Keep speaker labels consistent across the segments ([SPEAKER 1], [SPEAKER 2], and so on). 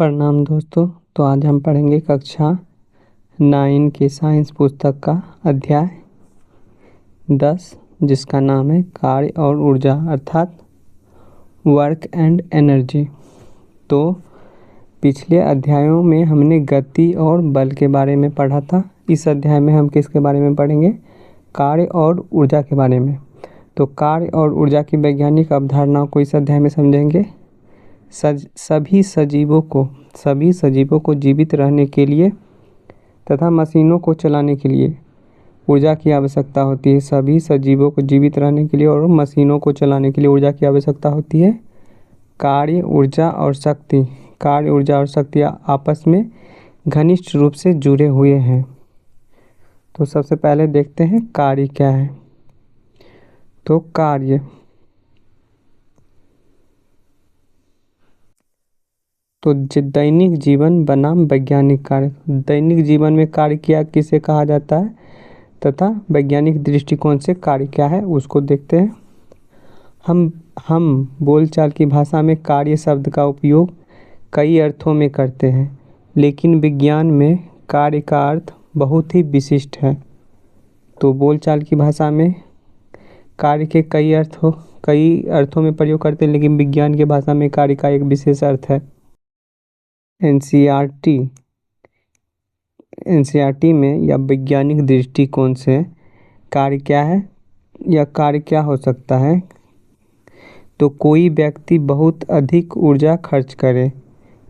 [SPEAKER 1] प्रणाम दोस्तों। तो आज हम पढ़ेंगे कक्षा 9 की साइंस पुस्तक का अध्याय 10 जिसका नाम है कार्य और ऊर्जा अर्थात वर्क एंड एनर्जी। तो पिछले अध्यायों में हमने गति और बल के बारे में पढ़ा था। इस अध्याय में हम किसके बारे में पढ़ेंगे? कार्य और ऊर्जा के बारे में। तो कार्य और ऊर्जा की वैज्ञानिक अवधारणाओं को इस अध्याय में समझेंगे। सभी सजीवों को जीवित रहने के लिए तथा मशीनों को चलाने के लिए ऊर्जा की आवश्यकता होती है। सभी सजीवों को जीवित रहने के लिए और मशीनों को चलाने के लिए ऊर्जा की आवश्यकता होती है। कार्य ऊर्जा और शक्ति आपस में घनिष्ठ रूप से जुड़े हुए हैं। तो सबसे पहले देखते हैं कार्य क्या है। तो कार्य तो दैनिक जीवन बनाम वैज्ञानिक कार्य। दैनिक जीवन में कार्य क्या किसे कहा जाता है तथा वैज्ञानिक दृष्टिकोण से कार्य क्या है उसको देखते हैं। हम बोलचाल की भाषा में कार्य शब्द का उपयोग कई अर्थों में करते हैं, लेकिन विज्ञान में कार्य का अर्थ बहुत ही विशिष्ट है। तो बोलचाल की भाषा में कार्य के कई अर्थों में प्रयोग करते हैं, लेकिन विज्ञान की भाषा में कार्य का एक विशेष अर्थ है। एनसीईआरटी में या वैज्ञानिक दृष्टिकोण से कार्य क्या है या कार्य क्या हो सकता है। तो कोई व्यक्ति बहुत अधिक ऊर्जा खर्च करे,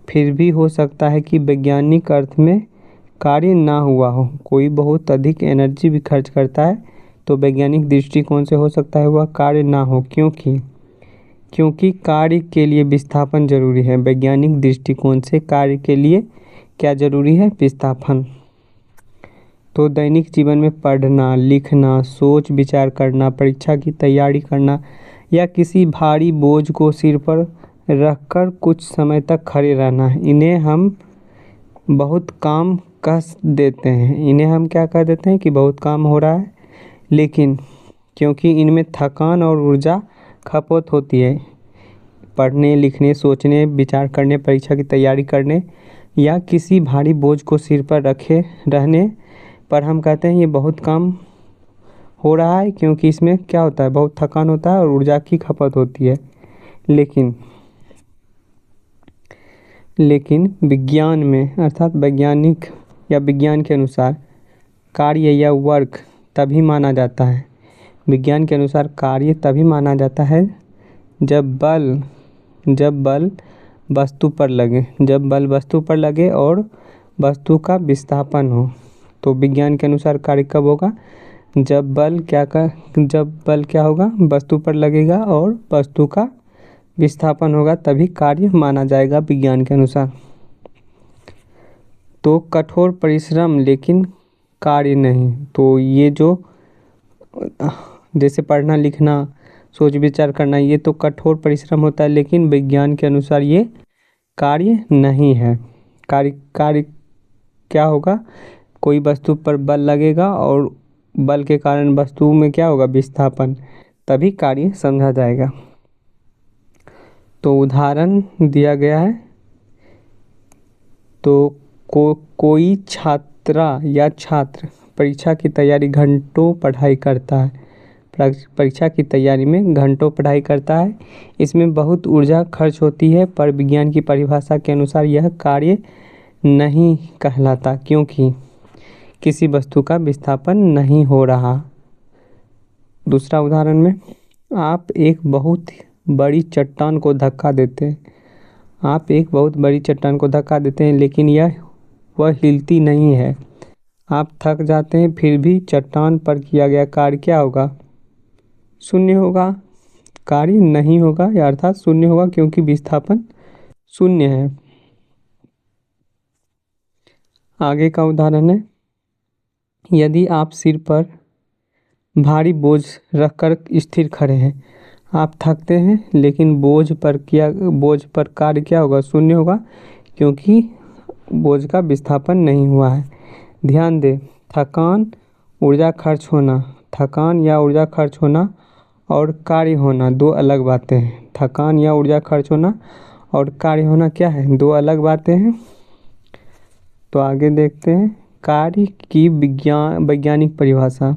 [SPEAKER 1] फिर भी हो सकता है कि वैज्ञानिक अर्थ में कार्य ना हुआ हो। कोई बहुत अधिक एनर्जी भी खर्च करता है तो वैज्ञानिक दृष्टिकोण से हो सकता है वह कार्य ना हो, क्योंकि कार्य के लिए विस्थापन जरूरी है। वैज्ञानिक दृष्टिकोण से कार्य के लिए क्या जरूरी है? विस्थापन। तो दैनिक जीवन में पढ़ना, लिखना, सोच विचार करना, परीक्षा की तैयारी करना या किसी भारी बोझ को सिर पर रखकर कुछ समय तक खड़े रहना, इन्हें हम बहुत काम कह देते हैं। इन्हें हम क्या कह देते हैं कि बहुत काम हो रहा है, लेकिन क्योंकि इनमें थकान और ऊर्जा खपत होती है, पढ़ने, लिखने, सोचने, विचार करने, परीक्षा की तैयारी करने या किसी भारी बोझ को सिर पर रखे रहने पर हम कहते हैं ये बहुत काम हो रहा है, क्योंकि इसमें क्या होता है? बहुत थकान होता है और ऊर्जा की खपत होती है। लेकिन विज्ञान में अर्थात वैज्ञानिक या विज्ञान के अनुसार कार्य या वर्क तभी माना जाता है। विज्ञान के अनुसार कार्य तभी माना जाता है जब बल वस्तु पर लगे और वस्तु का विस्थापन हो। तो विज्ञान के अनुसार कार्य कब होगा? जब बल क्या होगा? वस्तु पर लगेगा और वस्तु का विस्थापन होगा, तभी कार्य माना जाएगा विज्ञान के अनुसार। तो कठोर परिश्रम लेकिन कार्य नहीं। तो ये जो जैसे पढ़ना, लिखना, सोच विचार करना, ये तो कठोर परिश्रम होता है, लेकिन विज्ञान के अनुसार ये कार्य नहीं है। कार्य क्या होगा? कोई वस्तु पर बल लगेगा और बल के कारण वस्तु में क्या होगा? विस्थापन, तभी कार्य समझा जाएगा। तो उदाहरण दिया गया है। तो कोई छात्र परीक्षा की तैयारी घंटों पढ़ाई करता है। परीक्षा की तैयारी में घंटों पढ़ाई करता है, इसमें बहुत ऊर्जा खर्च होती है, पर विज्ञान की परिभाषा के अनुसार यह कार्य नहीं कहलाता, क्योंकि किसी वस्तु का विस्थापन नहीं हो रहा। दूसरा उदाहरण में, आप एक बहुत बड़ी चट्टान को धक्का देते हैं, लेकिन वह हिलती नहीं है। आप थक जाते हैं, फिर भी चट्टान पर किया गया कार्य क्या होगा? शून्य होगा, कार्य नहीं होगा, या अर्थात शून्य होगा, क्योंकि विस्थापन शून्य है। आगे का उदाहरण है, यदि आप सिर पर भारी बोझ रखकर स्थिर खड़े हैं, आप थकते हैं, लेकिन बोझ पर कार्य क्या होगा? शून्य होगा, क्योंकि बोझ का विस्थापन नहीं हुआ है। ध्यान दें, थकान या ऊर्जा खर्च होना और कार्य होना दो अलग बातें हैं। थकान या ऊर्जा खर्च होना और कार्य होना क्या है, दो अलग बातें हैं। तो आगे देखते हैं कार्य की वैज्ञानिक परिभाषा,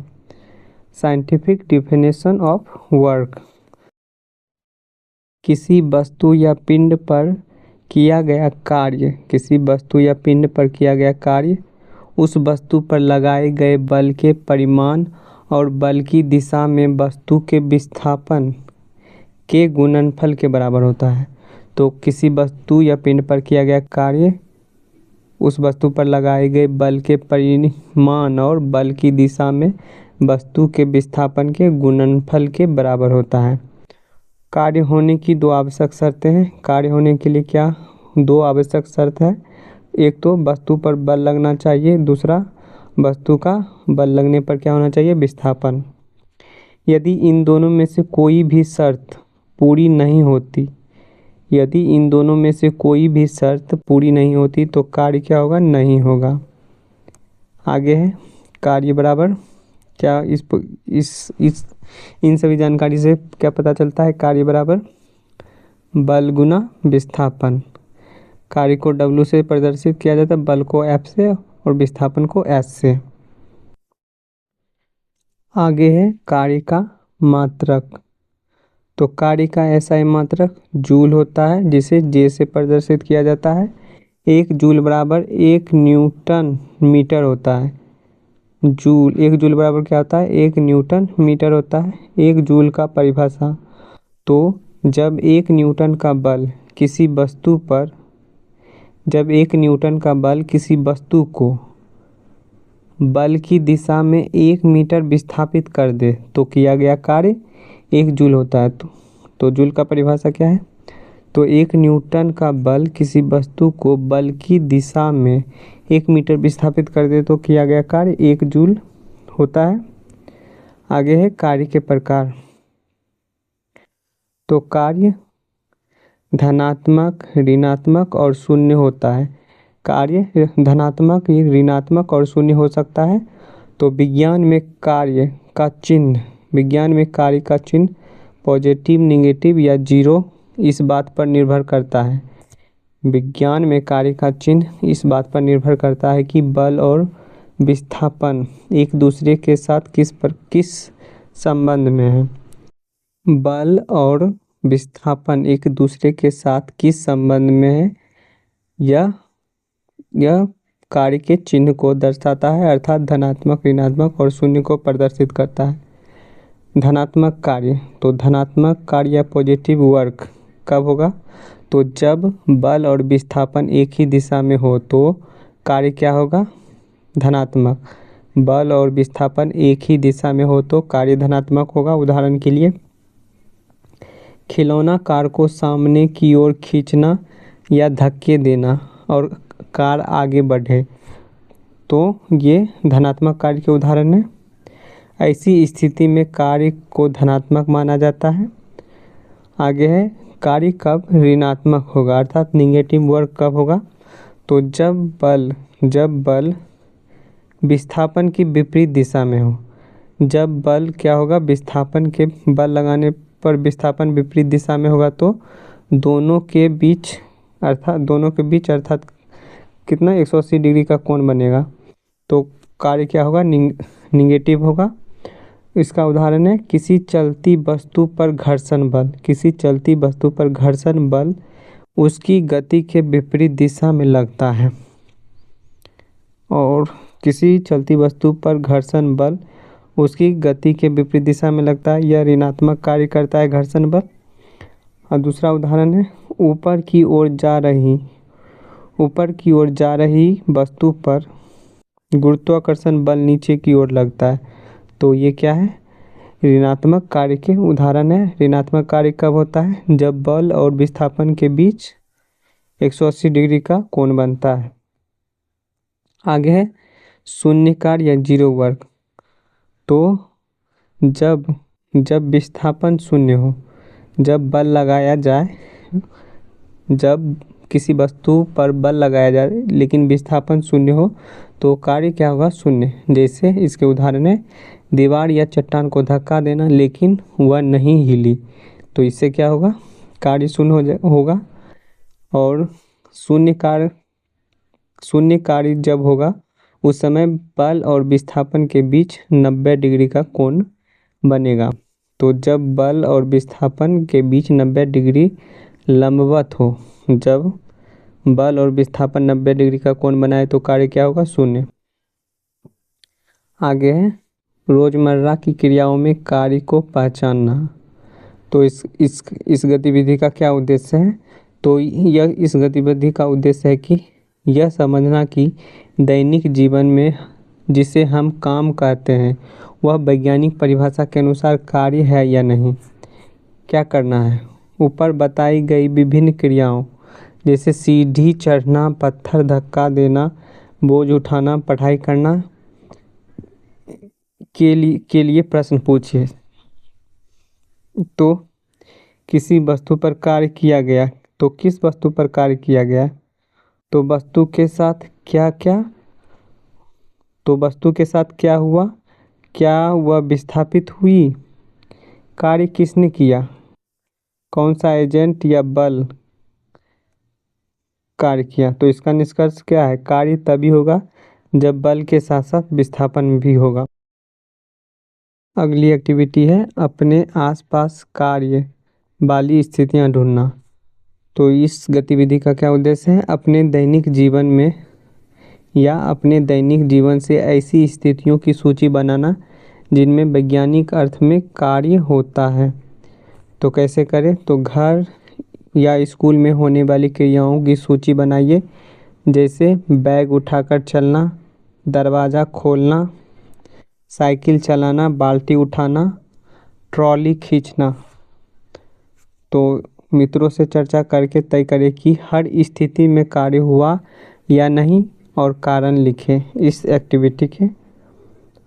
[SPEAKER 1] साइंटिफिक डिफिनेशन ऑफ वर्क। किसी वस्तु या पिंड पर किया गया कार्य, किसी वस्तु या पिंड पर किया गया कार्य उस वस्तु पर लगाए गए बल के परिमाण और बल की दिशा में वस्तु के विस्थापन के गुणनफल के बराबर होता है। तो किसी वस्तु या पिंड पर किया गया कार्य उस वस्तु पर लगाए गए बल के परिमाण और बल की दिशा में वस्तु के विस्थापन के गुणनफल के बराबर होता है। कार्य होने की दो आवश्यक शर्तें हैं। कार्य होने के लिए क्या दो आवश्यक शर्त है, एक तो वस्तु पर बल लगना चाहिए, दूसरा वस्तु का बल लगने पर क्या होना चाहिए, विस्थापन। यदि इन दोनों में से कोई भी शर्त पूरी नहीं होती, यदि इन दोनों में से कोई भी शर्त पूरी नहीं होती तो कार्य क्या होगा, नहीं होगा। आगे है कार्य बराबर क्या, इस इन सभी जानकारी से क्या पता चलता है, कार्य बराबर बल गुना विस्थापन। कार्य को W से प्रदर्शित किया जाता है, बल को F से और विस्थापन को S से। आगे है कार्य का मात्रक। तो कार्य का ऐसा मात्रक जूल होता है जिसे J से प्रदर्शित किया जाता है। एक जूल बराबर 1 न्यूटन मीटर होता है। जूल, एक जूल बराबर क्या होता है, 1 न्यूटन मीटर होता है। एक जूल का परिभाषा, तो जब 1 न्यूटन का बल किसी वस्तु पर, जब 1 न्यूटन का बल किसी वस्तु को बल की दिशा में 1 मीटर विस्थापित कर दे तो किया गया कार्य 1 जूल होता है। तो जूल का परिभाषा क्या है, तो 1 न्यूटन का बल किसी वस्तु को बल की दिशा में 1 मीटर विस्थापित कर दे तो किया गया कार्य 1 जूल होता है। आगे है कार्य के प्रकार। तो कार्य धनात्मक, ऋणात्मक और शून्य होता है। कार्य धनात्मक, ऋणात्मक और शून्य हो सकता है। तो विज्ञान में कार्य का चिन्ह, विज्ञान में कार्य का चिन्ह पॉजिटिव, नेगेटिव या जीरो इस बात पर निर्भर करता है। विज्ञान में कार्य का चिन्ह इस बात पर निर्भर करता है कि बल और विस्थापन एक दूसरे के साथ किस संबंध में है। बल और विस्थापन एक दूसरे के साथ किस संबंध में है, यह कार्य के चिन्ह को दर्शाता है, अर्थात धनात्मक, ऋणात्मक और शून्य को प्रदर्शित करता है। धनात्मक कार्य, तो धनात्मक कार्य या पॉजिटिव वर्क कब होगा, तो जब बल और विस्थापन एक ही दिशा में हो तो कार्य क्या होगा, धनात्मक। बल और विस्थापन एक ही दिशा में हो तो कार्य धनात्मक होगा। उदाहरण के लिए खिलौना कार को सामने की ओर खींचना या धक्के देना और कार आगे बढ़े तो ये धनात्मक कार्य के उदाहरण है। ऐसी स्थिति में कार्य को धनात्मक माना जाता है। आगे है कार्य कब ऋणात्मक होगा, अर्थात नेगेटिव वर्क कब होगा, तो जब बल विस्थापन की विपरीत दिशा में हो। जब बल क्या होगा, विस्थापन के बल लगाने पर विस्थापन विपरीत दिशा में होगा तो दोनों के बीच अर्थात कितना 180 डिग्री का कोण बनेगा तो कार्य क्या होगा, निगेटिव होगा। इसका उदाहरण है किसी चलती वस्तु पर घर्षण बल। किसी चलती वस्तु पर घर्षण बल उसकी गति के विपरीत दिशा में लगता है, और किसी चलती वस्तु पर घर्षण बल उसकी गति के विपरीत दिशा में लगता है, यह ऋणात्मक कार्य करता है घर्षण बल। और दूसरा उदाहरण है ऊपर की ओर जा रही वस्तु पर गुरुत्वाकर्षण बल नीचे की ओर लगता है, तो ये क्या है, ऋणात्मक कार्य के उदाहरण है। ऋणात्मक कार्य कब होता है, जब बल और विस्थापन के बीच 180 डिग्री का कोण बनता है। आगे है शून्य कार्य या जीरो वर्क। तो जब विस्थापन शून्य हो, जब बल लगाया जाए, जब किसी वस्तु पर बल लगाया जाए लेकिन विस्थापन शून्य हो तो कार्य क्या होगा, शून्य। जैसे इसके उदाहरण है दीवार या चट्टान को धक्का देना लेकिन वह नहीं हिली, तो इससे क्या होगा, कार्य शून्य होगा। और शून्य कार्य जब होगा उस समय बल और विस्थापन के बीच 90 डिग्री का कोण बनेगा। तो जब बल और विस्थापन के बीच 90 डिग्री लंबवत हो, जब बल और विस्थापन 90 डिग्री का कोण बनाए तो कार्य क्या होगा? शून्य। आगे है रोजमर्रा की क्रियाओं में कार्य को पहचानना। तो इस गतिविधि का क्या उद्देश्य है? तो यह इस गतिविधि का उद्देश्य है कि यह समझना कि दैनिक जीवन में जिसे हम काम कहते हैं वह वैज्ञानिक परिभाषा के अनुसार कार्य है या नहीं। क्या करना है? ऊपर बताई गई विभिन्न क्रियाओं जैसे सीढ़ी चढ़ना, पत्थर धक्का देना, बोझ उठाना, पढ़ाई करना के लिए प्रश्न पूछिए। तो किसी वस्तु पर कार्य किया गया, तो किस वस्तु पर कार्य किया गया? तो वस्तु के साथ क्या क्या, तो वस्तु के साथ क्या हुआ? क्या वह विस्थापित हुई? कार्य किसने किया? कौन सा एजेंट या बल कार्य किया? तो इसका निष्कर्ष क्या है? कार्य तभी होगा जब बल के साथ साथ विस्थापन भी होगा। अगली एक्टिविटी है अपने आसपास कार्य वाली स्थितियां ढूंढना। तो इस गतिविधि का क्या उद्देश्य है? अपने दैनिक जीवन में या अपने दैनिक जीवन से ऐसी स्थितियों की सूची बनाना जिनमें वैज्ञानिक अर्थ में कार्य होता है। तो कैसे करें? तो घर या स्कूल में होने वाली क्रियाओं की सूची बनाइए, जैसे बैग उठाकर चलना, दरवाज़ा खोलना, साइकिल चलाना, बाल्टी उठाना, ट्रॉली खींचना। तो मित्रों से चर्चा करके तय करें कि हर स्थिति में कार्य हुआ या नहीं और कारण लिखें इस एक्टिविटी के।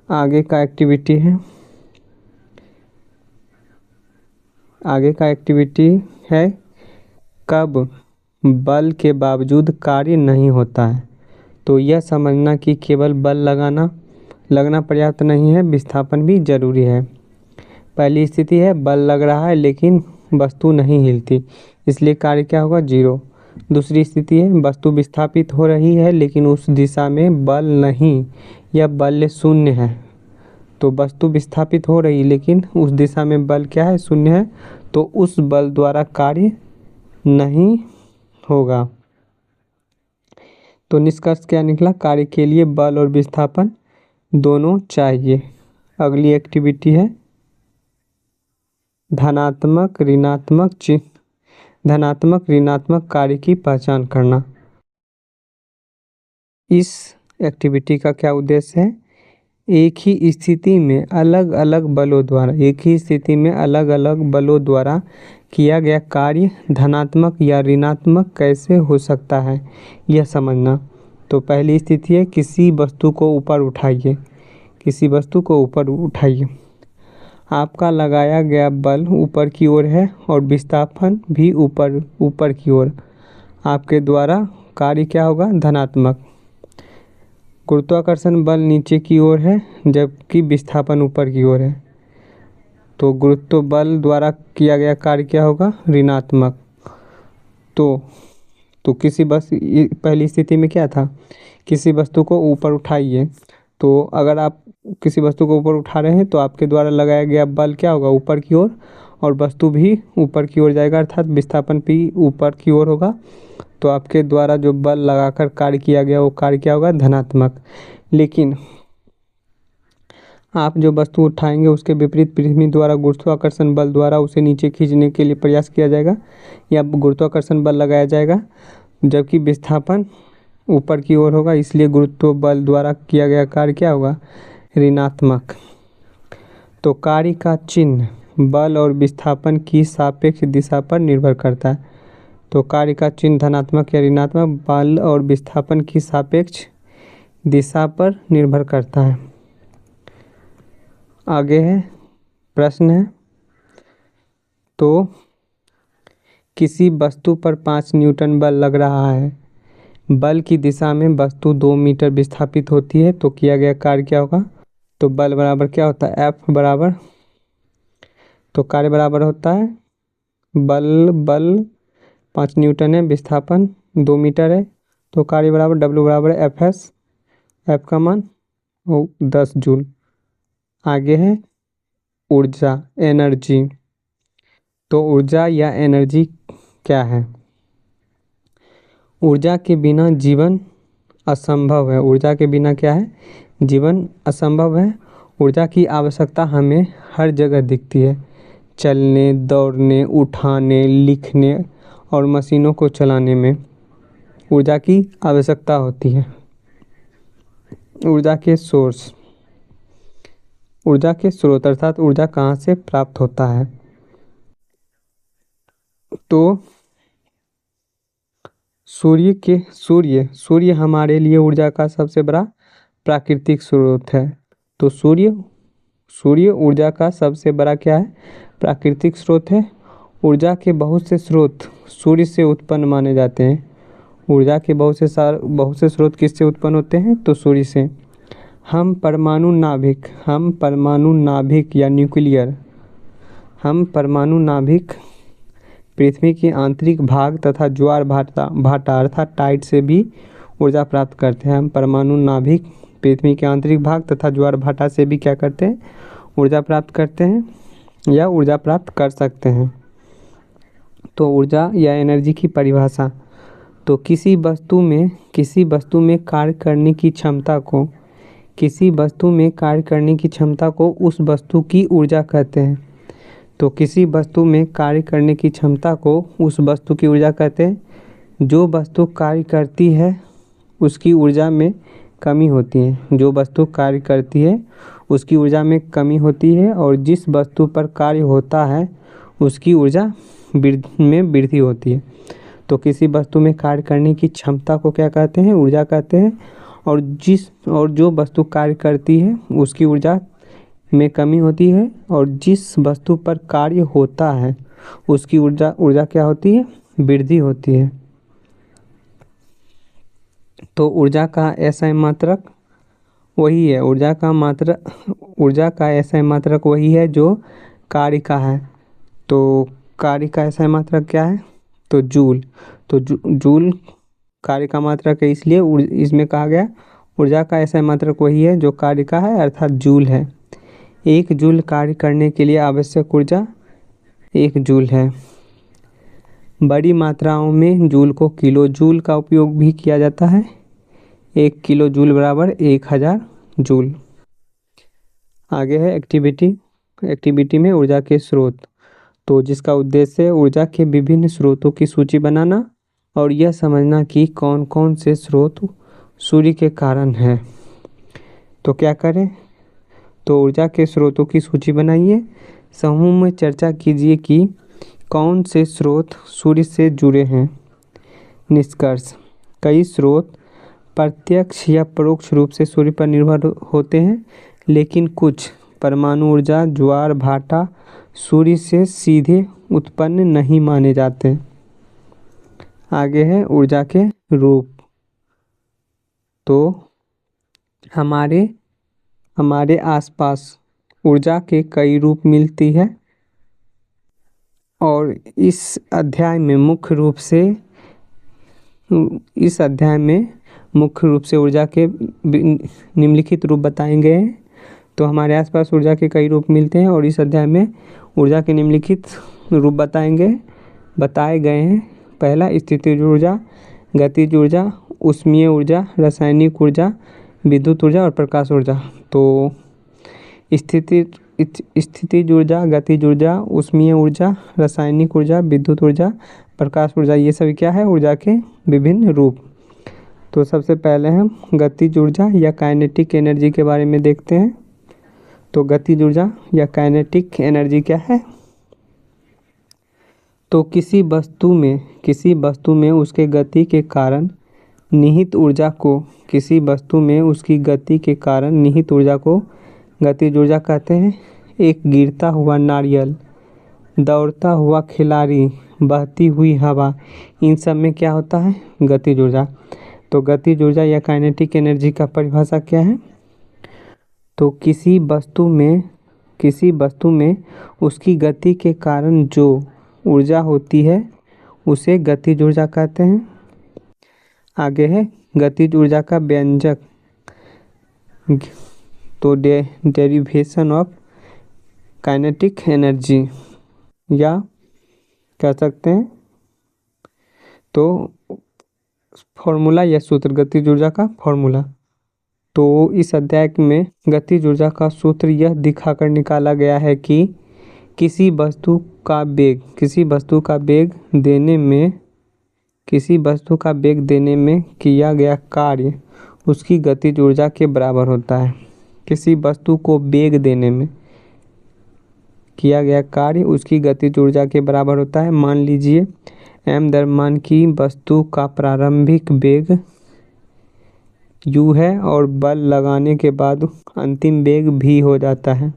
[SPEAKER 1] आगे का एक्टिविटी है कब बल के बावजूद कार्य नहीं होता है। तो यह समझना कि केवल बल लगना पर्याप्त नहीं है, विस्थापन भी जरूरी है। पहली स्थिति है बल लग रहा है लेकिन वस्तु नहीं हिलती, इसलिए कार्य क्या होगा? 0। दूसरी स्थिति है वस्तु विस्थापित हो रही है लेकिन उस दिशा में बल नहीं या बल शून्य है। तो वस्तु विस्थापित हो रही लेकिन उस दिशा में बल क्या है? शून्य है। तो उस बल द्वारा कार्य नहीं होगा। तो निष्कर्ष क्या निकला? कार्य के लिए बल और विस्थापन दोनों चाहिए। अगली एक्टिविटी है धनात्मक ऋणात्मक कार्य की पहचान करना। इस एक्टिविटी का क्या उद्देश्य है? एक ही स्थिति में अलग अलग बलों द्वारा किया गया कार्य धनात्मक या ऋणात्मक कैसे हो सकता है, यह समझना। तो पहली स्थिति है किसी वस्तु को ऊपर उठाइए। आपका लगाया गया बल ऊपर की ओर है और विस्थापन भी ऊपर की ओर। आपके द्वारा कार्य क्या होगा? धनात्मक। गुरुत्वाकर्षण बल नीचे की ओर है जबकि विस्थापन ऊपर की ओर है। तो गुरुत्व बल द्वारा किया गया कार्य क्या होगा? ऋणात्मक। तो पहली स्थिति में क्या था? किसी वस्तु को ऊपर उठाइए। तो अगर आप किसी वस्तु को ऊपर उठा रहे हैं तो आपके द्वारा लगाया गया बल क्या होगा? ऊपर की ओर, और वस्तु भी ऊपर की ओर जाएगा, अर्थात विस्थापन भी ऊपर की ओर होगा। तो आपके द्वारा जो बल लगाकर कार्य किया गया वो कार्य क्या होगा? धनात्मक। लेकिन आप जो वस्तु उठाएंगे उसके विपरीत पृथ्वी द्वारा गुरुत्वाकर्षण बल द्वारा उसे नीचे खींचने के लिए प्रयास किया जाएगा या गुरुत्वाकर्षण बल लगाया जाएगा, जबकि विस्थापन ऊपर की ओर होगा, इसलिए गुरुत्व बल द्वारा किया गया कार्य क्या होगा? ऋणात्मक। तो कार्य का चिन्ह बल और विस्थापन की सापेक्ष दिशा पर निर्भर करता है। तो कार्य का चिन्ह धनात्मक या ऋणात्मक बल और विस्थापन की सापेक्ष दिशा पर निर्भर करता है। आगे है प्रश्न है तो किसी वस्तु पर 5 न्यूटन बल लग रहा है, बल की दिशा में वस्तु 2 मीटर विस्थापित होती है, तो किया गया कार्य क्या होगा? तो बल बराबर क्या होता है? F बराबर, तो कार्य बराबर होता है बल 5 न्यूटन है। विस्थापन 2 मीटर है। तो कार्य बराबर डब्ल्यू बराबर एफ एस, एफ का मान 10 जूल। आगे है ऊर्जा, एनर्जी। तो ऊर्जा या एनर्जी क्या है? ऊर्जा के बिना जीवन असंभव है। ऊर्जा के बिना क्या है? जीवन असंभव है। ऊर्जा की आवश्यकता हमें हर जगह दिखती है, चलने, दौड़ने, उठाने, लिखने और मशीनों को चलाने में ऊर्जा की आवश्यकता होती है। ऊर्जा के सोर्स, ऊर्जा के स्रोत अर्थात ऊर्जा कहाँ से प्राप्त होता है? तो सूर्य हमारे लिए ऊर्जा का सबसे बड़ा प्राकृतिक स्रोत है। तो सूर्य ऊर्जा का सबसे बड़ा क्या है? प्राकृतिक स्रोत है। ऊर्जा के बहुत से स्रोत सूर्य से उत्पन्न माने जाते हैं। ऊर्जा के बहुत से स्रोत किससे उत्पन्न होते हैं? तो सूर्य से। हम परमाणु नाभिक या न्यूक्लियर, हम परमाणु नाभिक, पृथ्वी के आंतरिक भाग तथा ज्वार भाटा अर्थात टाइड से भी ऊर्जा प्राप्त करते हैं। हम परमाणु नाभिक, पृथ्वी के आंतरिक भाग तथा ज्वार भाटा से भी क्या करते हैं? ऊर्जा प्राप्त करते हैं या ऊर्जा प्राप्त कर सकते हैं। तो ऊर्जा या एनर्जी की परिभाषा, तो किसी वस्तु में कार्य करने की क्षमता को उस वस्तु की ऊर्जा कहते हैं। तो किसी वस्तु में कार्य करने की क्षमता को उस वस्तु की ऊर्जा कहते हैं। जो वस्तु कार्य करती है उसकी ऊर्जा में कमी होती है। जो वस्तु कार्य करती है उसकी ऊर्जा में कमी होती है और जिस वस्तु पर कार्य होता है उसकी ऊर्जा में वृद्धि होती है। तो किसी वस्तु में कार्य करने की क्षमता को क्या कहते हैं? ऊर्जा कहते हैं। और जो वस्तु कार्य करती है उसकी ऊर्जा में कमी होती है और जिस वस्तु पर कार्य होता है उसकी ऊर्जा क्या होती है? वृद्धि होती है। तो ऊर्जा का ऐसा मात्रक वही है, ऊर्जा का ऐसा मात्रक वही है जो कार्य का है। तो कार्य का ऐसा मात्रक क्या है? तो जूल। तो जूल कार्य का मात्रक है, इसलिए इसमें कहा गया ऊर्जा का ऐसा मात्रक वही है जो कार्य का है अर्थात जूल है। 1 जूल कार्य करने के लिए आवश्यक ऊर्जा 1 जूल है। बड़ी मात्राओं में जूल को किलो जूल का उपयोग भी किया जाता है। 1 किलो जूल बराबर 1000 जूल। आगे है एक्टिविटी में ऊर्जा के स्रोत, तो जिसका उद्देश्य है ऊर्जा के विभिन्न स्रोतों की सूची बनाना और यह समझना कि कौन कौन से स्रोत सूर्य के कारण हैं। तो क्या करें? तो ऊर्जा के स्रोतों की सूची बनाइए, समूह में चर्चा कीजिए कि कौन से स्रोत सूर्य से जुड़े हैं। निष्कर्ष, कई स्रोत प्रत्यक्ष या परोक्ष रूप से सूर्य पर निर्भर होते हैं, लेकिन कुछ परमाणु ऊर्जा, ज्वार भाटा सूर्य से सीधे उत्पन्न नहीं माने जाते। आगे है ऊर्जा के रूप। तो हमारे आसपास ऊर्जा के कई रूप मिलती है और इस अध्याय में मुख्य रूप से ऊर्जा के निम्नलिखित रूप बताएंगे हैं। तो हमारे आसपास ऊर्जा के कई रूप मिलते हैं और इस अध्याय में ऊर्जा के निम्नलिखित रूप बताए गए हैं। पहला, स्थितिज ऊर्जा, गतिज ऊर्जा, ऊष्मीय ऊर्जा, रासायनिक ऊर्जा, विद्युत ऊर्जा और प्रकाश ऊर्जा। तो स्थितिज ऊर्जा, गतिज ऊर्जा, ऊष्मीय ऊर्जा, रासायनिक ऊर्जा, विद्युत ऊर्जा, प्रकाश ऊर्जा, ये सभी क्या है? ऊर्जा के विभिन्न रूप। तो सबसे पहले हम गतिज ऊर्जा या काइनेटिक एनर्जी के बारे में देखते हैं। तो गतिज ऊर्जा या काइनेटिक एनर्जी क्या है? तो किसी वस्तु में उसके गति के कारण निहित ऊर्जा को गतिज ऊर्जा कहते हैं। एक गिरता हुआ नारियल, दौड़ता हुआ खिलाड़ी, बहती हुई हवा, इन सब में क्या होता है? गतिज ऊर्जा। तो गतिज ऊर्जा या काइनेटिक एनर्जी का परिभाषा क्या है? तो किसी वस्तु में उसकी गति के कारण जो ऊर्जा होती है उसे गतिज ऊर्जा कहते हैं। आगे है गतिज ऊर्जा का व्यंजक, तो डेरिवेशन ऑफ काइनेटिक एनर्जी, या कह सकते हैं तो फॉर्मूला या सूत्र, गतिज ऊर्जा का फॉर्मूला। तो इस अध्याय में गतिज ऊर्जा का सूत्र यह दिखाकर निकाला गया है कि किसी वस्तु का वेग देने में किया गया कार्य उसकी गतिज ऊर्जा के बराबर होता है। किसी वस्तु को वेग देने में किया गया कार्य उसकी गतिज ऊर्जा के बराबर होता है। मान लीजिए m द्रव्यमान की वस्तु का प्रारंभिक वेग u है और बल लगाने के बाद अंतिम वेग v हो जाता है,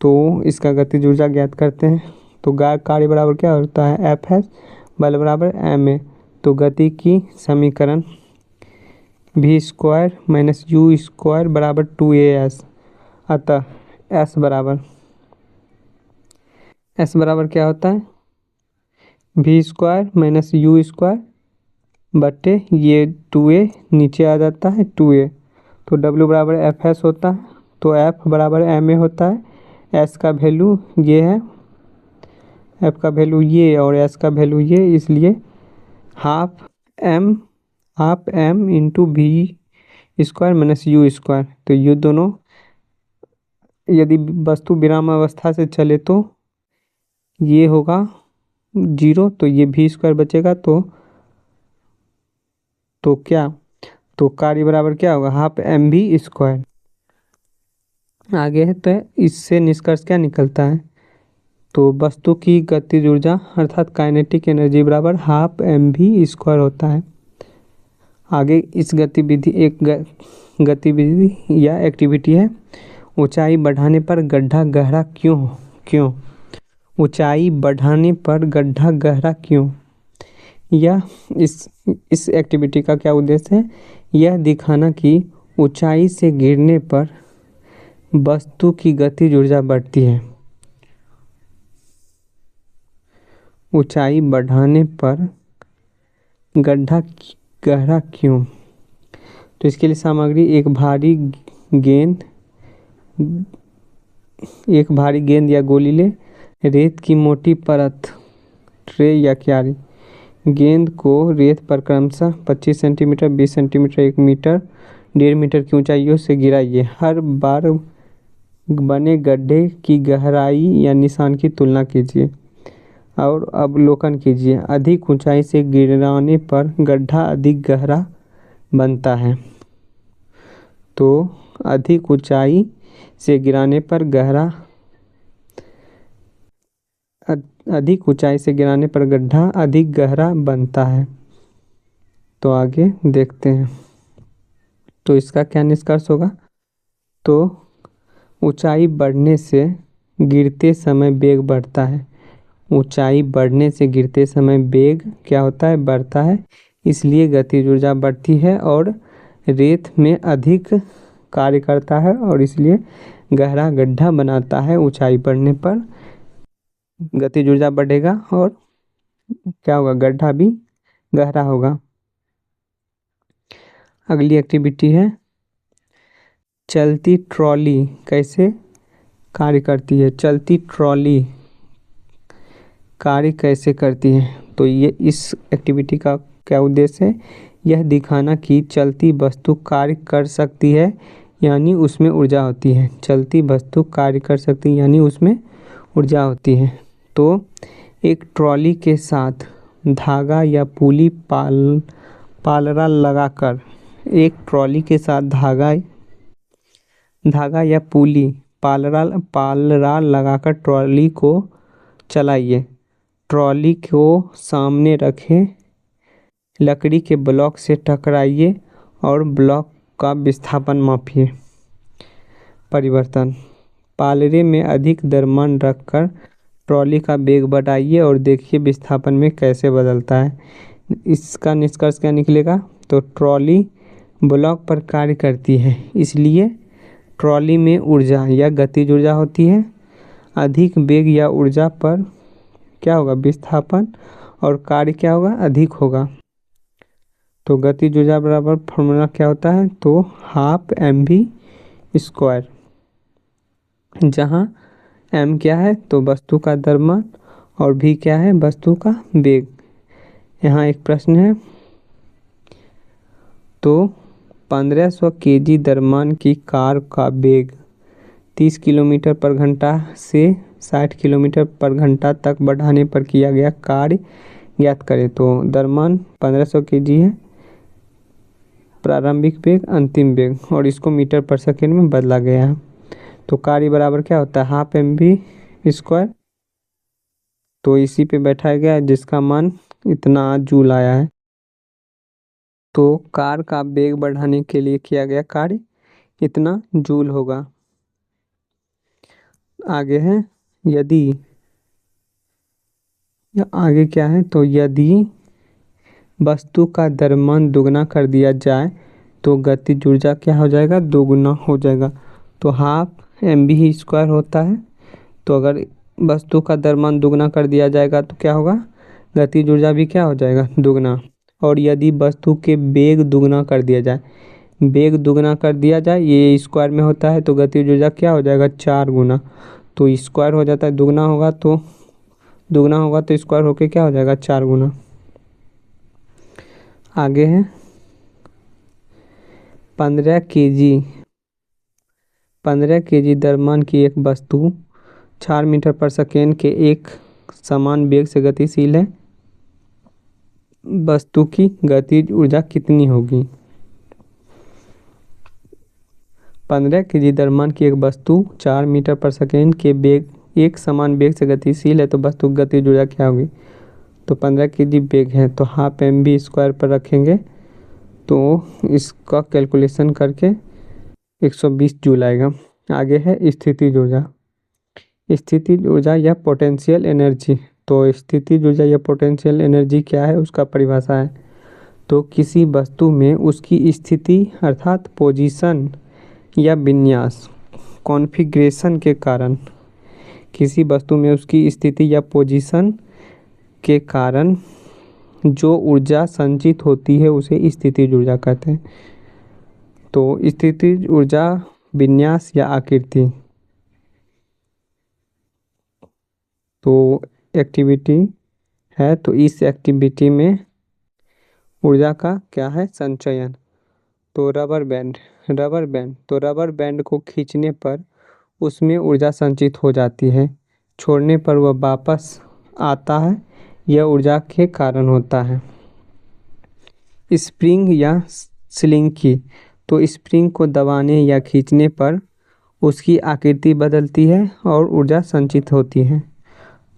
[SPEAKER 1] तो इसका गतिज ऊर्जा ज्ञात करते हैं। तो कार्य बराबर क्या होता है, F है, बल बराबर ma। तो गति की समीकरण v² - u² बराबर 2as। अतः s बराबर क्या होता है, v² - u² बटे ये 2a नीचे आ जाता है 2a, तो w बराबर fs होता है। तो f बराबर ma होता है। s का वैल्यू ये है, f का वैल्यू ये और s का वैल्यू ये, इसलिए half m into v² - u²। तो ये दोनों यदि वस्तु विराम अवस्था से चले तो ये होगा 0, तो ये v² बचेगा। तो क्या, तो कार्य बराबर क्या होगा, हाफ mv²। आगे है तो इससे निष्कर्ष क्या निकलता है, तो वस्तु की गतिज ऊर्जा अर्थात काइनेटिक एनर्जी बराबर हाफ mv² होता है। आगे इस गतिविधि या एक्टिविटी है, ऊंचाई बढ़ाने पर गड्ढा गहरा क्यों ऊंचाई बढ़ाने पर गड्ढा गहरा क्यों। यह इस एक्टिविटी का क्या उद्देश्य है, यह दिखाना कि ऊंचाई से गिरने पर वस्तु की गतिज ऊर्जा बढ़ती है। ऊंचाई बढ़ाने पर गड्ढा गहरा क्यों, तो इसके लिए सामग्री एक भारी गेंद या गोली ले, रेत की मोटी परत, ट्रे या क्यारी। गेंद को रेत पर क्रमशः 25 सेंटीमीटर, 20 सेंटीमीटर, 1 मीटर, 1.5 मीटर की ऊंचाइयों से गिराइए। हर बार बने गड्ढे की गहराई या निशान की तुलना कीजिए और अवलोकन कीजिए। अधिक ऊंचाई से गिराने पर गड्ढा अधिक गहरा बनता है। तो अधिक ऊंचाई से गिराने पर गड्ढा अधिक गहरा बनता है। तो आगे देखते हैं, तो इसका क्या निष्कर्ष होगा, तो ऊंचाई बढ़ने से गिरते समय वेग बढ़ता है। ऊंचाई बढ़ने से गिरते समय वेग क्या होता है, बढ़ता है, इसलिए गतिज ऊर्जा बढ़ती है और रेत में अधिक कार्य करता है और इसलिए गहरा गड्ढा बनाता है। ऊंचाई बढ़ने पर गतिज ऊर्जा बढ़ेगा और क्या होगा, गड्ढा भी गहरा होगा। अगली एक्टिविटी है, चलती ट्रॉली कैसे कार्य करती है। चलती ट्रॉली कार्य कैसे करती है, तो ये इस एक्टिविटी का क्या उद्देश्य है, यह दिखाना कि चलती वस्तु कार्य कर सकती है यानी उसमें ऊर्जा होती है। चलती वस्तु कार्य कर सकती है यानी उसमें ऊर्जा होती है। तो एक ट्रॉली के साथ धागा या पुली पालरा लगाकर, एक ट्रॉली के साथ धागा या पुली पालरा लगाकर ट्रॉली को चलाइए। ट्रॉली को सामने रखें, लकड़ी के ब्लॉक से टकराइए और ब्लॉक का विस्थापन मापिए। परिवर्तन, पालरे में अधिक द्रव्यमान रखकर ट्रॉली का वेग बढ़ाइए और देखिए विस्थापन में कैसे बदलता है। इसका निष्कर्ष क्या निकलेगा, तो ट्रॉली ब्लॉक पर कार्य करती है, इसलिए ट्रॉली में ऊर्जा या गतिज ऊर्जा होती है। अधिक वेग या ऊर्जा पर क्या होगा, विस्थापन, और कार्य क्या होगा, अधिक होगा। तो गतिज ऊर्जा बराबर फॉर्मूला क्या होता है, तो हाफ mv स्क्वायर, जहाँ m क्या है तो वस्तु का द्रव्यमान और v क्या है वस्तु का वेग। यहाँ एक प्रश्न है, तो 1500 kg द्रव्यमान की कार का वेग 30 किलोमीटर पर घंटा से 60 किलोमीटर पर घंटा तक बढ़ाने पर किया गया कार्य ज्ञात करें। तो द्रव्यमान 1500 kg है, प्रारंभिक वेग अंतिम वेग, और इसको मीटर पर सेकेंड में बदला गया है। तो कार्य बराबर क्या होता है, हाफ mv स्क्वायर। तो इसी पे बैठाया गया है जिसका मान इतना जूल आया है। तो कार का वेग बढ़ाने के लिए किया गया कार्य इतना जूल होगा। आगे है, यदि आगे क्या है, तो यदि वस्तु का द्रव्यमान दुगना कर दिया जाए तो गतिज ऊर्जा क्या हो जाएगा, दोगुना हो जाएगा। तो हाफ mv ही स्क्वायर होता है। तो अगर वस्तु का द्रव्यमान दुगना कर दिया जाएगा तो क्या होगा, गतिज ऊर्जा भी क्या हो जाएगा, दुगना। और यदि वस्तु के वेग दुगना कर दिया जाए, वेग दुगना कर दिया जाए, ये स्क्वायर में होता है, तो गतिज ऊर्जा क्या हो जाएगा, 4 गुना। तो स्क्वायर हो जाता है, दुगना होगा तो स्क्वायर होके क्या हो जाएगा, 4 गुना। आगे है 15 kg द्रव्यमान की एक वस्तु 4 मीटर पर सेकेंड के एक समान वेग से गतिशील है, वस्तु की गतिज ऊर्जा कितनी होगी। 15 kg द्रव्यमान की एक वस्तु 4 मीटर पर सेकेंड के वेग एक समान वेग से गतिशील है, तो वस्तु की गतिज ऊर्जा क्या होगी। तो 15 kg वेग है, तो हाफ mv स्क्वायर पर रखेंगे तो इसका कैलकुलेशन करके 120 जूल आएगा। आगे है स्थितिज ऊर्जा। स्थितिज ऊर्जा या पोटेंशियल एनर्जी। तो स्थितिज ऊर्जा या पोटेंशियल एनर्जी क्या है, उसका परिभाषा है, तो किसी वस्तु में उसकी स्थिति अर्थात पोजीशन या विन्यास कॉन्फ़िगरेशन के कारण, किसी वस्तु में उसकी स्थिति या पोजीशन के कारण जो ऊर्जा संचित होती है उसे स्थितिज ऊर्जा कहते हैं। तो स्थितिज ऊर्जा विन्यास या आकृति, तो एक्टिविटी है, तो इस एक्टिविटी में ऊर्जा का क्या है, संचयन। तो रबर बैंड, तो रबर बैंड को खींचने पर उसमें ऊर्जा संचित हो जाती है, छोड़ने पर वह वापस आता है, यह ऊर्जा के कारण होता है। स्प्रिंग या स्लिंगी, तो स्प्रिंग को दबाने या खींचने पर उसकी आकृति बदलती है और ऊर्जा संचित होती है।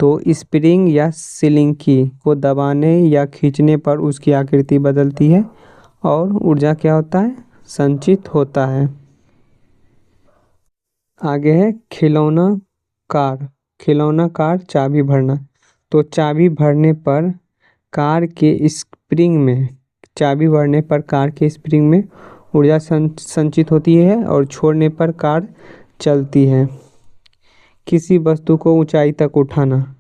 [SPEAKER 1] तो स्प्रिंग या स्लिंगी को दबाने या खींचने पर उसकी आकृति बदलती है और ऊर्जा क्या होता है, संचित होता है। आगे है खिलौना कार चाबी भरना। तो चाबी भरने पर कार के स्प्रिंग में ऊर्जा संचित होती है और छोड़ने पर कार चलती है। किसी वस्तु को ऊंचाई तक उठाना,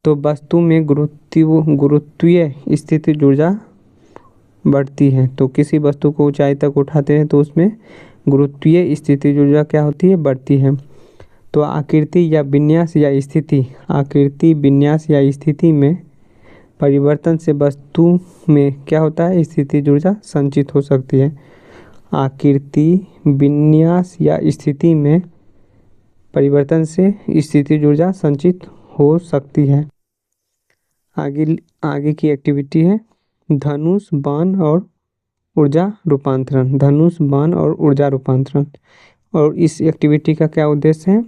[SPEAKER 1] तो वस्तु में गुरुत्वीय स्थितिज ऊर्जा बढ़ती है। तो किसी वस्तु को ऊंचाई तक उठाते हैं तो उसमें गुरुत्वीय स्थितिज ऊर्जा क्या होती है, बढ़ती है। तो आकृति विन्यास या स्थिति में परिवर्तन से वस्तु में क्या होता है, स्थितिज ऊर्जा संचित हो सकती है। आकृति विन्यास या स्थिति में परिवर्तन से स्थितिज ऊर्जा संचित हो सकती है। आगे की एक्टिविटी है धनुष बाण और ऊर्जा रूपांतरण। और इस एक्टिविटी का क्या उद्देश्य है,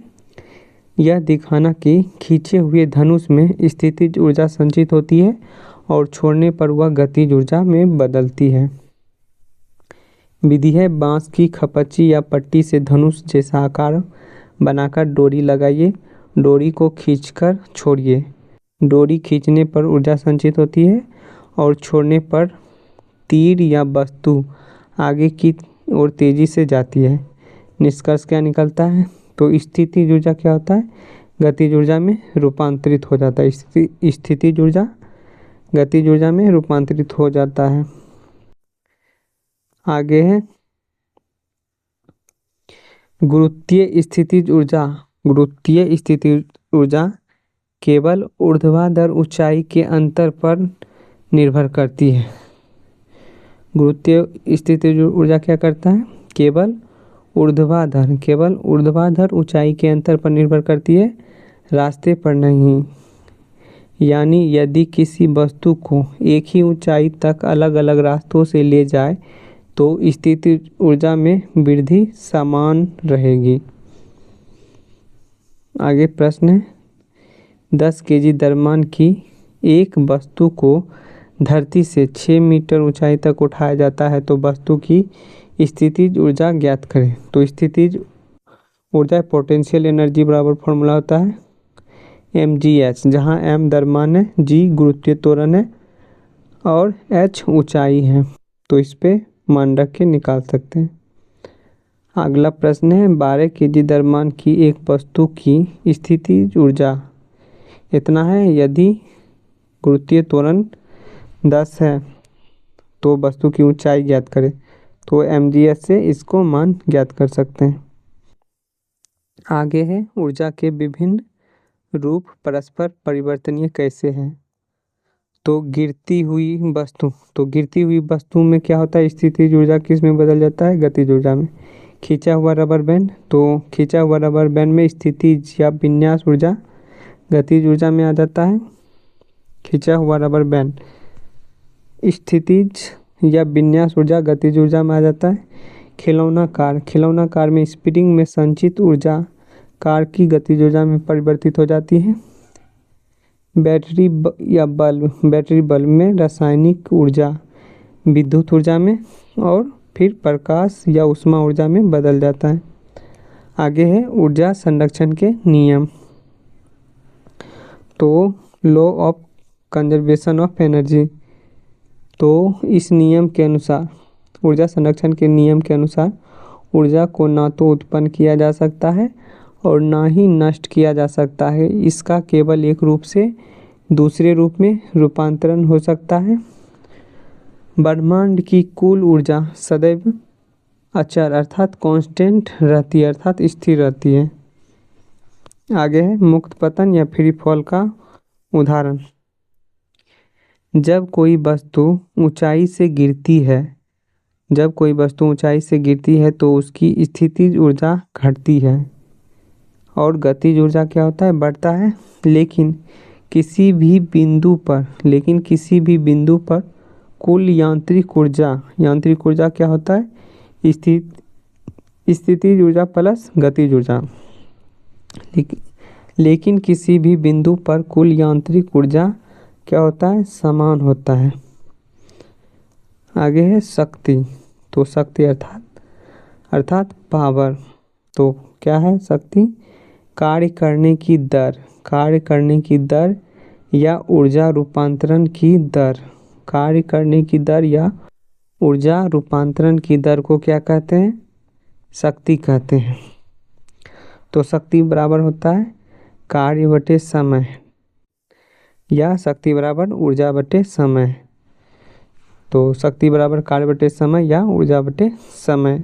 [SPEAKER 1] यह दिखाना कि खींचे हुए धनुष में स्थितिज ऊर्जा संचित होती है और छोड़ने पर वह गतिज ऊर्जा में बदलती है। विधि है, बांस की खपच्ची या पट्टी से धनुष जैसा आकार बनाकर डोरी लगाइए, डोरी को खींचकर छोड़िए। डोरी खींचने पर ऊर्जा संचित होती है और छोड़ने पर तीर या वस्तु आगे की ओर तेजी से जाती है। निष्कर्ष क्या निकलता है, तो स्थितिज ऊर्जा क्या होता है, गतिज ऊर्जा में रूपांतरित हो जाता है। स्थितिज ऊर्जा गतिज ऊर्जा में रूपांतरित हो जाता है। आगे है गुरुत्वीय स्थितिज ऊर्जा। गुरुत्वीय स्थितिज ऊर्जा केवल ऊर्ध्वाधर ऊंचाई के अंतर पर निर्भर करती है। गुरुत्वीय स्थितिज ऊर्जा क्या करता है? केवल ऊर्ध्वाधर ऊंचाई के अंतर पर निर्भर करती है, रास्ते पर नहीं। यानी यदि किसी वस्तु को एक ही ऊंचाई तक अलग अलग रास्तों से ले जाए तो स्थितिज ऊर्जा में वृद्धि समान रहेगी। आगे प्रश्न है 10 केजी द्रव्यमान की एक वस्तु को धरती से 6 मीटर ऊंचाई तक उठाया जाता है तो वस्तु की स्थितिज ऊर्जा ज्ञात करें। तो स्थितिज ऊर्जा पोटेंशियल एनर्जी बराबर फॉर्मूला होता है mgh, जहाँ m द्रव्यमान है, g गुरुत्वीय त्वरण है और h ऊंचाई है। तो इस पे मान रख के निकाल सकते हैं। अगला प्रश्न है 12 केजी द्रव्यमान की एक वस्तु की स्थितिज ऊर्जा इतना है। यदि गुरुत्वीय त्वरण 10 है तो वस्तु की ऊंचाई ज्ञात करें। तो mgh से इसको मान ज्ञात कर सकते हैं। आगे है ऊर्जा के विभिन्न रूप परस्पर परिवर्तनीय कैसे हैं। तो गिरती हुई वस्तु में क्या होता है? स्थितिज ऊर्जा किस में बदल जाता है? गतिज ऊर्जा में। खींचा हुआ रबर बैंड, तो खींचा हुआ रबर बैंड में स्थितिज या विन्यास ऊर्जा गतिज ऊर्जा में आ जाता है। खींचा हुआ रबर बैंड स्थितिज या विन्यास ऊर्जा गतिज ऊर्जा में आ जाता है। खिलौना कार में स्प्रिंग में संचित ऊर्जा कार की गतिज ऊर्जा में परिवर्तित हो जाती है। बैटरी बल्ब में रासायनिक ऊर्जा विद्युत ऊर्जा में और फिर प्रकाश या ऊष्मा ऊर्जा में बदल जाता है। आगे है ऊर्जा संरक्षण के नियम। तो law of conservation of energy, तो इस नियम के अनुसार, ऊर्जा संरक्षण के नियम के अनुसार ऊर्जा को ना तो उत्पन्न किया जा सकता है और ना ही नष्ट किया जा सकता है। इसका केवल एक रूप से दूसरे रूप में रूपांतरण हो सकता है। ब्रह्मांड की कुल ऊर्जा सदैव अचर अर्थात कांस्टेंट रहती है, अर्थात स्थिर रहती है। आगे है मुक्त पतन या फ्री फॉल का उदाहरण। जब कोई वस्तु ऊंचाई से गिरती है तो उसकी स्थितिज ऊर्जा घटती है और गतिज ऊर्जा क्या होता है? बढ़ता है। लेकिन किसी भी बिंदु पर कुल यांत्रिक ऊर्जा क्या होता है? स्थितिज ऊर्जा प्लस गतिज ऊर्जा। लेकिन किसी भी बिंदु पर कुल यांत्रिक ऊर्जा क्या होता है? समान होता है। आगे है शक्ति। तो शक्ति अर्थात पावर। तो क्या है शक्ति? कार्य करने की दर या ऊर्जा रूपांतरण की दर। कार्य करने की दर या ऊर्जा रूपांतरण की दर को क्या कहते हैं? शक्ति कहते हैं। तो शक्ति बराबर होता है कार्य बटे समय या शक्ति बराबर ऊर्जा बटे समय। तो शक्ति बराबर कार्य बटे समय या ऊर्जा बटे समय।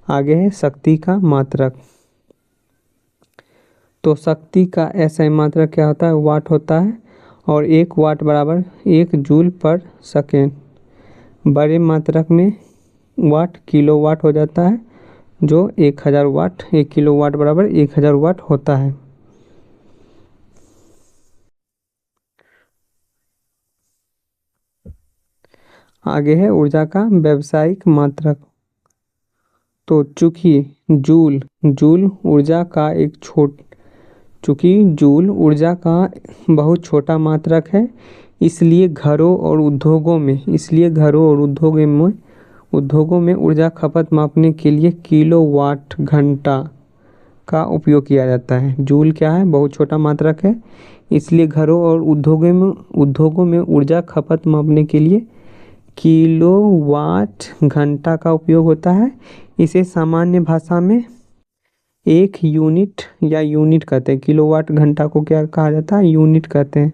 [SPEAKER 1] आगे है शक्ति का मात्रक। तो शक्ति का SI मात्रक क्या होता है? वाट होता है और 1 वाट बराबर 1 जूल पर सेकेंड। बड़े मात्रक में वाट किलोवाट हो जाता है जो 1000 वाट, 1 किलोवाट बराबर 1000 वाट होता है। आगे है ऊर्जा का व्यावसायिक मात्रक। तो चूंकि जूल ऊर्जा का बहुत छोटा मात्रक है, इसलिए घरों और उद्योगों में ऊर्जा खपत मापने के लिए किलोवाट घंटा का उपयोग किया जाता है। जूल क्या है? बहुत छोटा मात्रक है, इसलिए घरों और उद्योगों में ऊर्जा खपत मापने के लिए किलोवाट घंटा का उपयोग होता है। इसे सामान्य भाषा में एक यूनिट कहते हैं। किलोवाट घंटा को क्या कहा जाता है? यूनिट कहते हैं।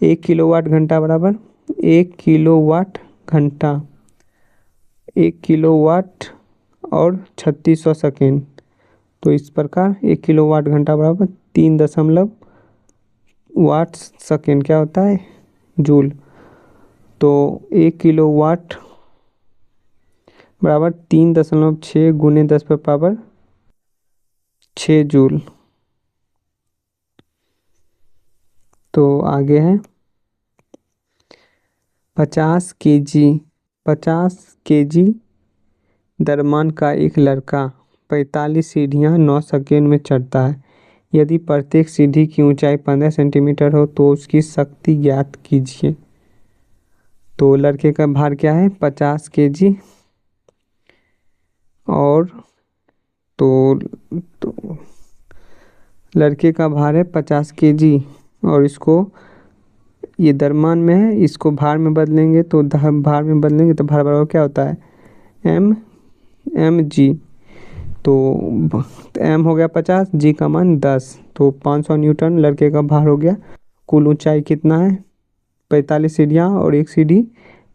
[SPEAKER 1] 1 किलोवाट घंटा बराबर 1 किलोवाट घंटा, 1 किलोवाट और 3600 सेकेंड। तो इस प्रकार 1 किलोवाट घंटा बराबर 3 दशमलव वाट सेकेंड क्या होता है, जूल। तो 1 किलोवाट बराबर 3.6 गुने 10⁻6 जूल। तो आगे है 50 केजी द्रव्यमान का एक लड़का 45 सीढ़ियाँ 9 सेकेंड में चढ़ता है। यदि प्रत्येक सीढ़ी की ऊंचाई 15 सेंटीमीटर हो तो उसकी शक्ति ज्ञात कीजिए। तो लड़के का भार क्या है, 50 केजी। और तो लड़के का भार है 50 केजी और इसको ये द्रव्यमान में है, इसको भार में बदलेंगे तो भार में बदलेंगे तो भार बराबर क्या होता है, mg। तो m हो गया 50, g का मान 10, तो 500 न्यूटन लड़के का भार हो गया। कुल ऊंचाई कितना है, 45 सीढ़ियाँ और एक सीढ़ी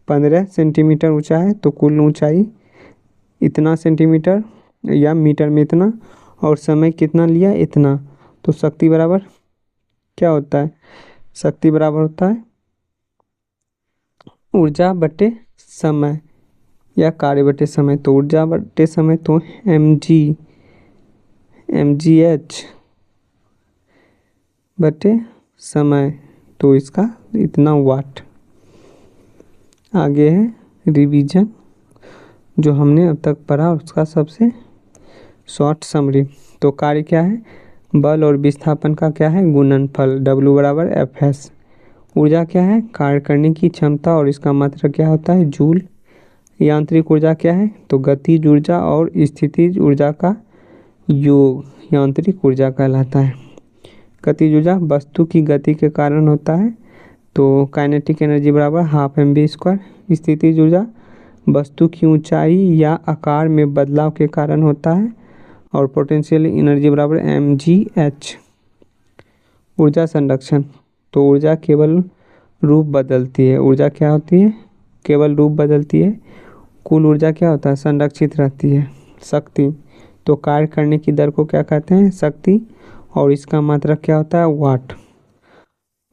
[SPEAKER 1] 15 सेंटीमीटर ऊंचा है। तो कुल ऊंचाई इतना सेंटीमीटर या मीटर में इतना, और समय कितना लिया, इतना। तो शक्ति बराबर क्या होता है, शक्ति बराबर होता है ऊर्जा बटे समय या कार्य बटे समय। तो ऊर्जा बटे समय तो mgh बटे समय, तो इसका इतना वाट। आगे है रिवीजन, जो हमने अब तक पढ़ा उसका सबसे शॉर्ट समरी। तो कार्य क्या है, बल और विस्थापन का क्या है, गुणनफल, W बराबर Fs। ऊर्जा क्या है, कार्य करने की क्षमता और इसका मात्रक क्या होता है, जूल। यांत्रिक ऊर्जा क्या है, तो गतिज ऊर्जा और स्थितिज ऊर्जा का योग यांत्रिक ऊर्जा कहलाता है। गतिज ऊर्जा वस्तु की गति के कारण होता है, तो काइनेटिक एनर्जी बराबर हाफ mv²। स्थितिज ऊर्जा वस्तु की ऊंचाई या आकार में बदलाव के कारण होता है, और पोटेंशियल एनर्जी बराबर mgh। ऊर्जा संरक्षण, तो ऊर्जा केवल रूप बदलती है, ऊर्जा क्या होती है, केवल रूप बदलती है। कुल ऊर्जा क्या होता है, संरक्षित रहती है। शक्ति, तो कार्य करने की दर को क्या कहते हैं, शक्ति, और इसका मात्रक क्या होता है, वाट।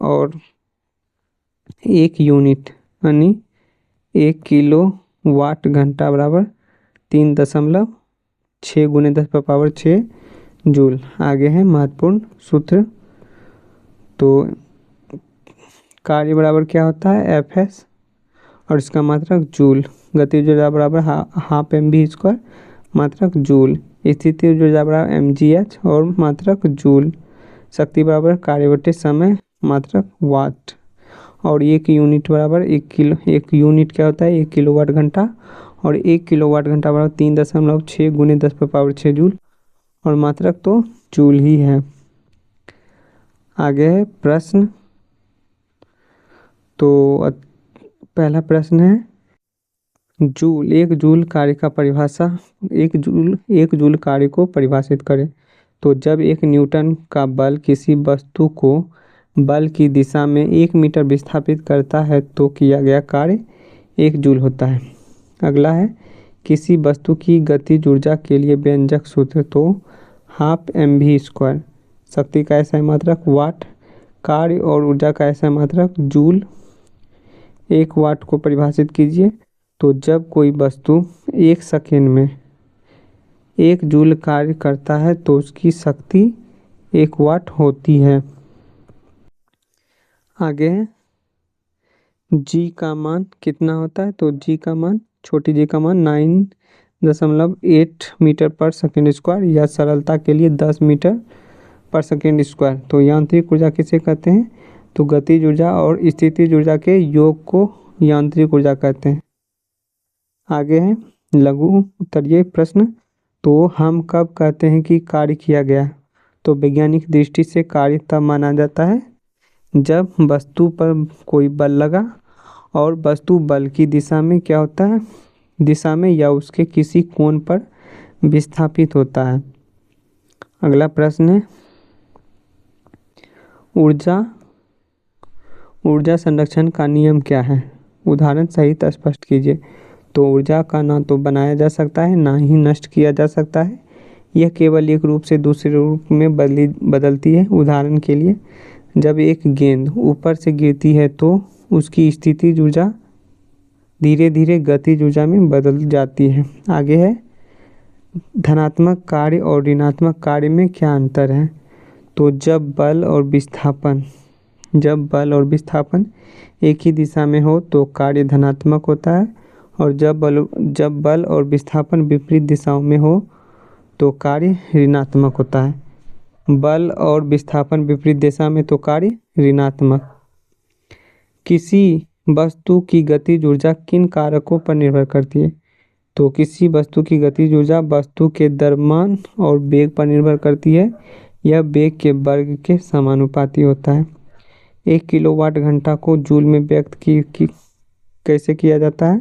[SPEAKER 1] और एक यूनिट यानी 1 किलोवाट घंटा बराबर 3.6 गुने 10⁻6 जूल। आगे है महत्वपूर्ण सूत्र। तो कार्य बराबर क्या होता है, Fs, और इसका मात्रक जूल। गतिज ऊर्जा बराबर हाफ mv², मात्रक जूल। स्थिति ऊर्जा बराबर mgh और मात्रक जूल। शक्ति बराबर कार्य बटे समय, मात्रक वाट। और एक यूनिट बराबर 1 यूनिट क्या होता है, 1 किलोवाट घंटा, और 1 किलोवाट घंटा बराबर 3.6 गुने 10⁻6 जूल, और मात्रक तो जूल ही है। आगे है प्रश्न। तो पहला प्रश्न है जूल, एक जूल कार्य का परिभाषा, एक जूल कार्य को परिभाषित करें। तो जब 1 न्यूटन का बल किसी वस्तु को बल की दिशा में 1 मीटर विस्थापित करता है तो किया गया कार्य 1 जूल होता है। अगला है किसी वस्तु की गतिज ऊर्जा के लिए व्यंजक सूत्र, तो हाफ mv²। शक्ति का ऐसा मात्रक वाट, कार्य और ऊर्जा का ऐसा मात्रक जूल। 1 वाट को परिभाषित कीजिए। तो जब कोई वस्तु 1 सेकेंड में 1 जूल कार्य करता है तो उसकी शक्ति 1 वाट होती है। आगे है जी का मान कितना होता है, तो जी का मान, छोटी जी का मान 9.8 मीटर पर सेकेंड स्क्वायर, या सरलता के लिए 10 मीटर पर सेकेंड स्क्वायर। तो यांत्रिक ऊर्जा किसे कहते हैं, तो गतिज ऊर्जा और स्थितिज ऊर्जा के योग को यांत्रिक ऊर्जा कहते हैं। आगे है लघु उत्तरीय प्रश्न। तो हम कब कहते हैं कि कार्य किया गया, तो वैज्ञानिक दृष्टि से कार्य तब माना जाता है जब वस्तु पर कोई बल लगा और वस्तु बल की दिशा में क्या होता है, दिशा में या उसके किसी कोण पर विस्थापित होता है। अगला प्रश्न है ऊर्जा संरक्षण का नियम क्या है? उदाहरण सहित स्पष्ट कीजिए। तो ऊर्जा का ना तो बनाया जा सकता है ना ही नष्ट किया जा सकता है, यह केवल एक रूप से दूसरे रूप में बदलती है। उदाहरण के लिए, जब एक गेंद ऊपर से गिरती है तो उसकी स्थितिज ऊर्जा धीरे धीरे गतिज ऊर्जा में बदल जाती है। आगे है, धनात्मक कार्य और ऋणात्मक कार्य में क्या अंतर है? तो जब बल और विस्थापन एक ही दिशा में हो तो कार्य धनात्मक होता है, और जब बल और विस्थापन विपरीत दिशाओं में हो तो कार्य ऋणात्मक होता है। बल और विस्थापन विपरीत दिशा में तो कार्य ऋणात्मक। किसी वस्तु की गतिज ऊर्जा किन कारकों पर निर्भर करती है? तो किसी वस्तु की गतिज ऊर्जा वस्तु के द्रव्यमान और वेग पर निर्भर करती है। यह वेग के वर्ग के समानुपाती होता है। 1 किलोवाट घंटा को जूल में व्यक्त कैसे किया जाता है?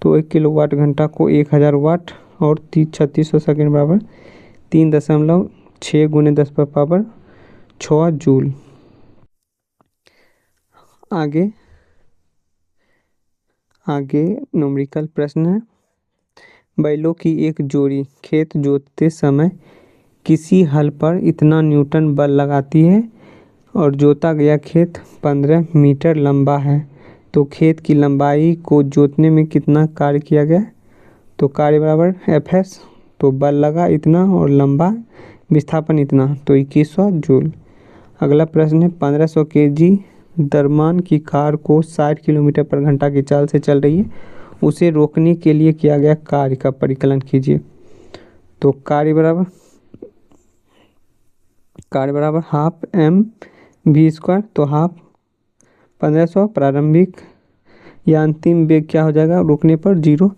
[SPEAKER 1] तो 1 किलोवाट घंटा को 1000 वाट और 3600 सेकेंड बराबर 3.6 × 10⁻6 जूल। आगे न्यूमेरिकल प्रश्न है। बैलों की एक जोड़ी खेत जोतते समय किसी हल पर इतना न्यूटन बल लगाती है और जोता गया खेत 15 मीटर लंबा है, तो खेत की लंबाई को जोतने में कितना कार्य किया गया? तो कार्य बराबर Fs, तो बल लगा इतना और लंबा विस्थापन इतना, तो 2100 जूल। अगला प्रश्न है, 1500 kg द्रव्यमान की कार को 60 किलोमीटर पर घंटा की चाल से चल रही है, उसे रोकने के लिए किया गया कार्य का परिकलन कीजिए। तो कार्य बराबर हाफ mv², तो हाफ 1500 प्रारंभिक या अंतिम वेग क्या हो जाएगा रुकने पर 0,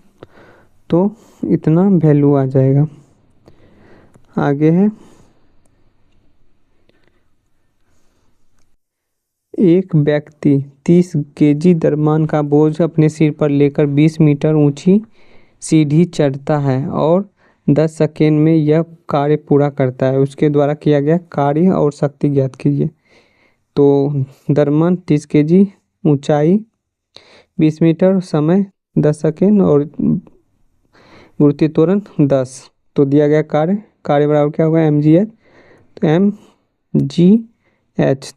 [SPEAKER 1] तो इतना वैल्यू आ जाएगा। आगे है, एक व्यक्ति 30 kg द्रव्यमान का बोझ अपने सिर पर लेकर 20 मीटर ऊंची सीढ़ी चढ़ता है और 10 सेकेंड में यह कार्य पूरा करता है। उसके द्वारा किया गया कार्य और शक्ति ज्ञात कीजिए। तो द्रव्यमान 30 kg, ऊंचाई 20 मीटर, समय 10 सेकेंड और गुरुत्वीय त्वरण 10। तो दिया गया कार्य बराबर क्या होगा mgh, तो mgh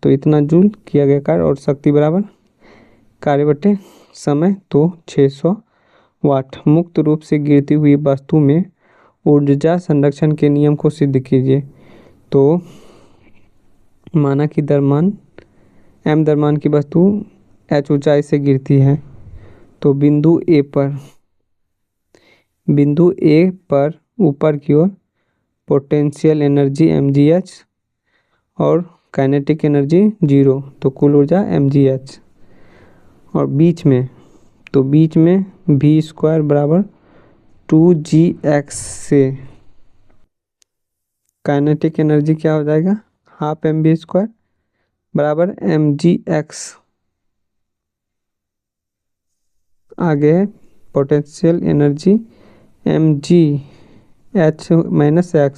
[SPEAKER 1] तो इतना जूल किया गया कार्य, और शक्ति बराबर कार्य बटे समय, तो 600 वाट। मुक्त रूप से गिरती हुई वस्तु में ऊर्जा संरक्षण के नियम को सिद्ध कीजिए। तो माना कि द्रव्यमान की वस्तु h ऊंचाई से गिरती है, तो बिंदु ए पर ऊपर की ओर पोटेंशियल एनर्जी mgh और काइनेटिक एनर्जी 0, तो कुल ऊर्जा mgh। और बीच में v² बराबर 2gx से काइनेटिक एनर्जी क्या हो जाएगा, हाफ mv² बराबर mgx। आगे है potential energy mgh minus x,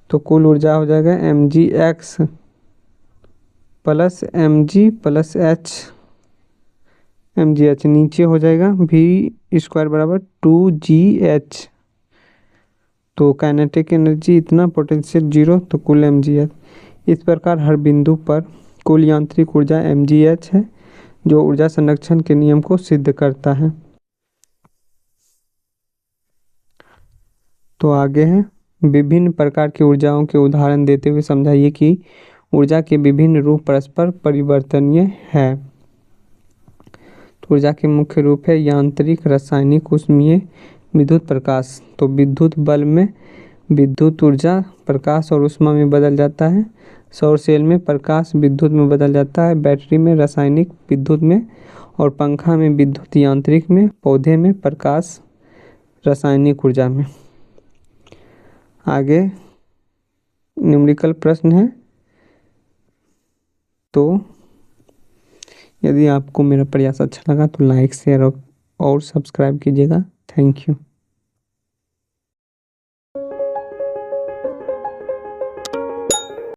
[SPEAKER 1] तो कुल ऊर्जा हो जाएगा mgx plus mg plus h, mgh नीचे हो जाएगा v² बराबर 2gh, तो काइनेटिक एनर्जी इतना, पोटेंशियल 0, तो कुल mgh। इस प्रकार हर बिंदु पर कुल यांत्रिक ऊर्जा mgh है, जो ऊर्जा संरक्षण के नियम को सिद्ध करता है। तो आगे है, विभिन्न प्रकार की ऊर्जाओं के उदाहरण देते हुए समझाइए कि ऊर्जा के विभिन्न रूप परस्पर परिवर्तनीय है। तो ऊर्जा के मुख्य रूप है यांत्रिक, रासायनिक, ऊष्मीय, विद्युत, प्रकाश। तो विद्युत बल में विद्युत ऊर्जा प्रकाश और ऊष्मा में बदल जाता है। सौर सेल में प्रकाश विद्युत में बदल जाता है। बैटरी में रासायनिक, विद्युत में, और पंखा में विद्युत यांत्रिक में। पौधे में प्रकाश रासायनिक ऊर्जा में। आगे न्यूमेरिकल प्रश्न है। तो यदि आपको मेरा प्रयास अच्छा लगा तो लाइक, शेयर और सब्सक्राइब कीजिएगा। Thank you.